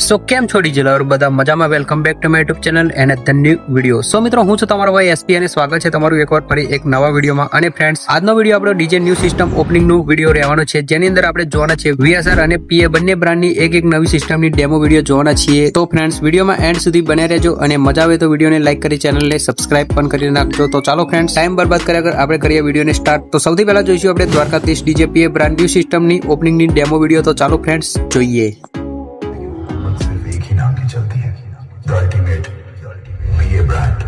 સો કેમ છો DJ lover બધા મજામાં? Welcome back to my YouTube channel and the new video. So મિત્રો, હું છું તમારો ભાઈ એસપી અને સ્વાગત છે તમારું એકવાર ફરી એક નવા વિડીયોમાં. અને ફ્રેન્ડ્સ, આજનો વિડીયો આપણો ડીજે ન્યૂ સિસ્ટમ ઓપનિંગનું વિડીયો રહેવાનો છે, જેની અંદર આપણે જોવાના છે VSR અને PA બંને બ્રાન્ડની એક નવી સિસ્ટમની ડેમો વિડીયો જોવાના છીએ. તો ફ્રેન્ડ્સ, વિડીયોમાં એન્ડ સુધી બન્યા રહેજો અને મજા આવે તો વિડીયોને લાઈક કરી ચેનલને સબસ્ક્રાઇબ પણ કરી નાખજો. તો ચાલો ફ્રેન્ડ્સ, ટાઈમ બરબાદ કર્યા વગર આપણે કરીએ વિડીયોને સ્ટાર્ટ. તો સૌથી પહેલા જોઈશું આપણે Dwarkadhish DJ PA brand new સિસ્ટમની ઓપનિંગની ડેમો વિડીયો. તો ચાલો ફ્રેન્ડ્સ, જોઈએ. चलती है द अल्टीमेट PA ब्रांड.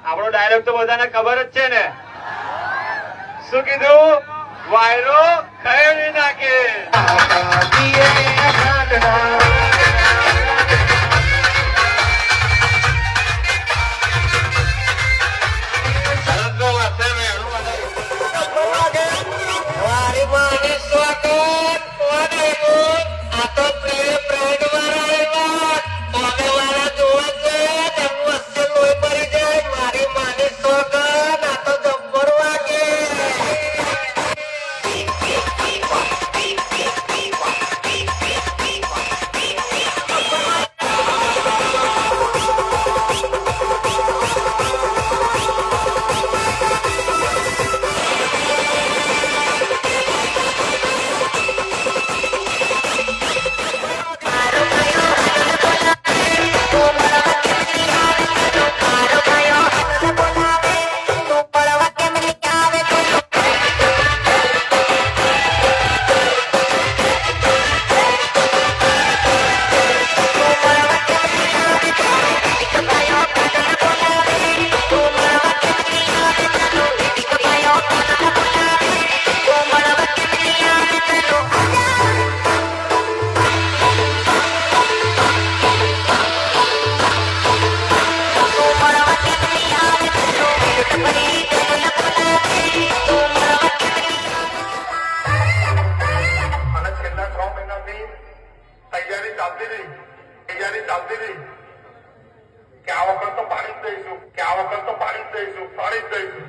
આપણો ડાયલોગ તો બધાને ખબર જ છે ને. શું કીધું? વાયરો ખરી નાખે. તૈયારી ચાલતી રહી કે આ વખત તો પાડી જ દઈશું, પાડી જ દઈશું.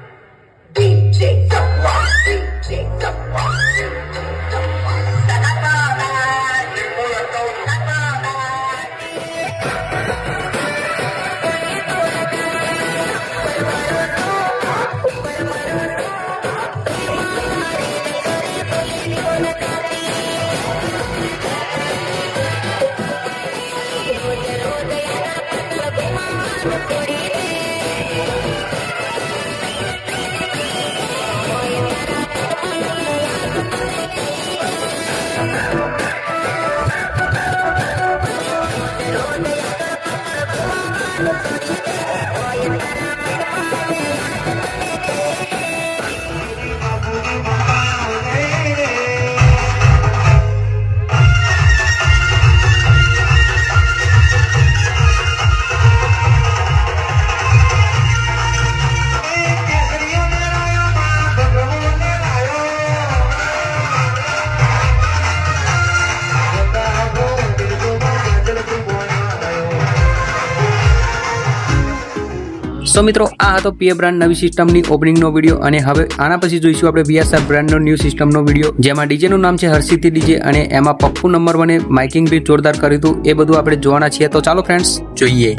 સો મિત્રો આ હતો પીએ બ્રાન્ડ નવી સિસ્ટમની ઓપનિંગનો વિડીયો અને હવે આના પછી જોઈશું આપણે વીએસઆર બ્રાન્ડનો ન્યૂ સિસ્ટમનો વિડીયો જેમાં ડીજેનું નામ છે હર્ષિતી ડીજે અને એમાં પપ્પુ નંબર 1 માઇકિંગ બી જોરદાર કર્યું હતું એ બધું આપણે જોવાના છીએ તો ચાલો ફ્રેન્ડ્સ જોઈએ.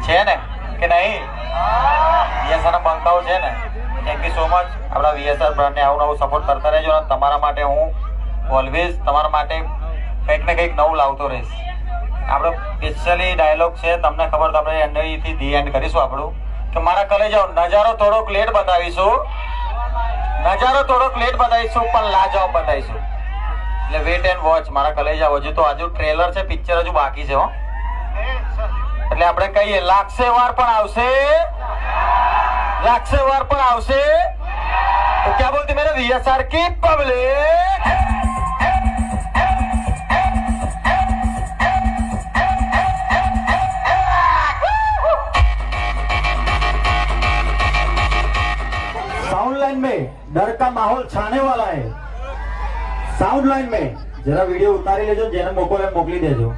છે ને કે નહીં? વીએસઆર બંકાઓ છે ને. Thank you so much. આપણા વીએસઆર બ્રાન્ડને આવું નવું સપોર્ટ કરતા રહેજો અને તમારા માટે હું ઓલવેઝ તમારા માટે કંઈક ને કંઈક નવું લાવતો રહીશ. આપણો સ્પેશિયલી ડાયલોગ છે, તમને ખબર તો આપણે એન્ડથી ધી એન્ડ કરીશું આપણું કે મારા કલેજાઓ નજારો થોડોક લેટ બતાવીશું, પણ લાજવાબ બતાવીશું. એટલે વેટ એન્ડ વોચ મારા કલેજાઓ. હજુ તો હજુ ટ્રેલર છે, પિક્ચર હજુ બાકી છે હો. એટલે આપણે કહીએ લાગશે વાર પણ આવશે. તો ક્યાં બોલતી મેરે વીએસઆર की पब्लिक. साउंड लाइन में डर का माहौल छाने वाला है. साउंड लाइन में जरा वीडियो उतारी लेजो, जेने मोकली देजो.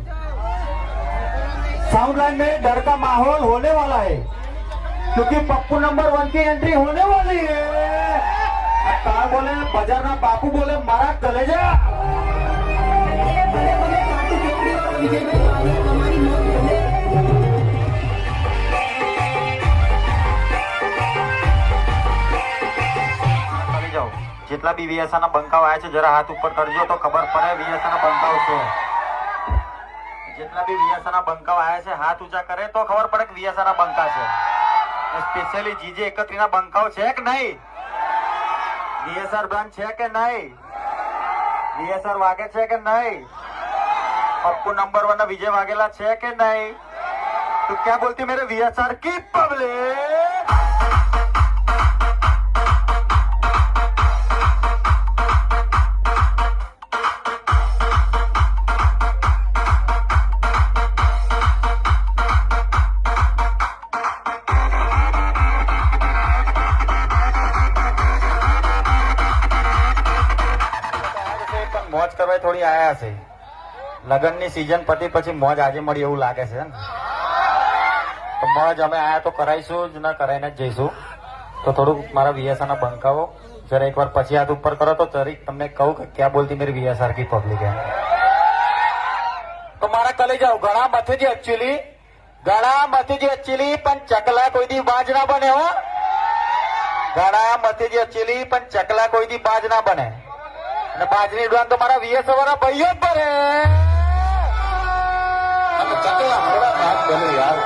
साउंड लाइन में डर का माहौल होने वाला है क्योंकि पप्पू नंबर 1 की एंट्री होने वाली है. कार बोले बाजार ना बापू बोले मारा कलेजा. જેટલા બી વીએસઆર ના બંકાઓ આવ્યા છે જરા હાથ ઉપર કરજો તો ખબર પડે વીએસઆર ના બંકાઓ છે. જેટલા બી વીએસઆર ના બંકાઓ આવ્યા છે હાથ ઊંચા કરે તો ખબર પડે કે વીએસઆર ના બંકા છે. સ્પેશિયલી જીજે 31 ના બંકાઓ છે કે નહીં? વીએસઆર બ્રાન્ડ છે કે નહીં? વીએસઆર વાગે છે કે નહીં? પપ્પુ નંબર 1 ના વિજય વાગેલા છે કે નહીં? તો ક્યાં બોલતી મેરે વીએસઆર की पब्लिक. મોજ કરવા થોડી આયા છે. લગનની સીઝન પતી પછી મોજ આજે મળી એવું લાગે છે ને. તો મોજ અમે આયા તો કરાઈશું જ, ના કરાઈને જ જઈશું. તો થોડુંક મારા વીએસઆર ના બંકાઓ જરા એકવાર પછી હાથ ઉપર કરો તો જરીક તમને કહું કે ક્યાં બોલતી મેરી વીએસઆર की पब्लिक है. તો મારા કલે જાઓ ઘણા મથેજી એકચ્યુઅલી પણ ચકલા કોઈ દી બાજ ના બને હો. ઘણા મથેજી એકચ્યુઅલી પણ ચકલા કોઈ દી બાજ ના બને. અને બાજરી ઉડાન તો મારા વીએસ વાળા ભાઈઓ જ ભરે. ચકલા થોડા બાજ બને યાર.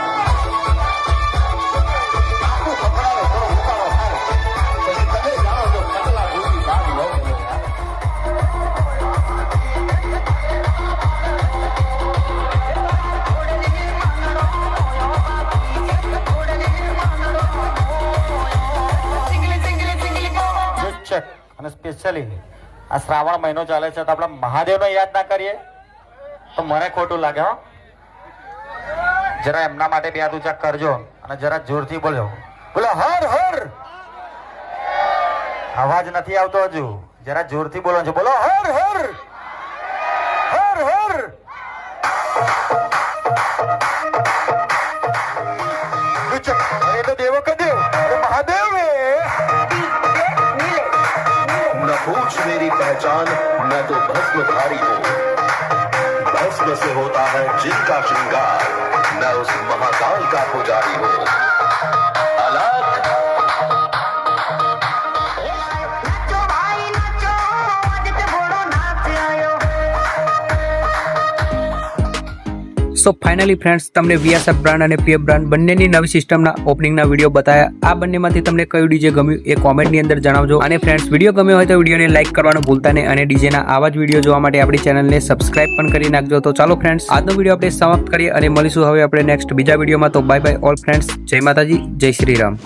અને સ્પેશિયલી આ શ્રાવણ મહિનો ચાલે છે તો આપણે મહાદેવને યાદ ના કરીએ. તો મને ખોટું લાગે હો. જરા એમના માટે બે હાથ ઊંચા કરજો અને જરા જોરથી બોલો. બોલો હર હર. અવાજ નથી આવતો હજુ. જરા જોરથી બોલો છો. બોલો હર હર હર હર. અરે તો દેવો કે દેવ. અરે મહાદેવ न पूछ मेरी पहचान मैं तो भस्मधारी हूँ भस्म से होता है जिनका श्रृंगार मैं उस महाकाल का पुजारी हूँ अलग नाचो भाई नाचो आज ते घोड़ो नाच आयो સો ફાઇનલી ફ્રેન્ડ્સ તમને VSF બ્રાન્ડ અને PF બ્રાન્ડ બંનેની નવી સિસ્ટમના ઓપનિંગના વિડીયો બતાવ્યા. આ બંનેમાંથી તમને કયું ડીજે ગમ્યું એ કોમેન્ટની અંદર જણાવજો. અને ફ્રેન્ડ્સ વિડીયો ગમ્યો હોય તો વિડીયોને લાઇક કરવાનું ભૂલતા નહીં અને ડીજેના આવા જ વિડીયો જોવા માટે આપણી ચેનલને સબસ્ક્રાઇબ પણ કરી નાખજો. તો ચાલો ફ્રેન્ડ્સ આજનો વિડીયો આપણે સમાપ્ત કરીએ અને મળીશું હવે આપણે નેક્સ્ટ બીજા વિડીયોમાં. તો બાય બાય ઓલ ફ્રેન્ડ્સ. જય માતાજી, જય શ્રી રામ.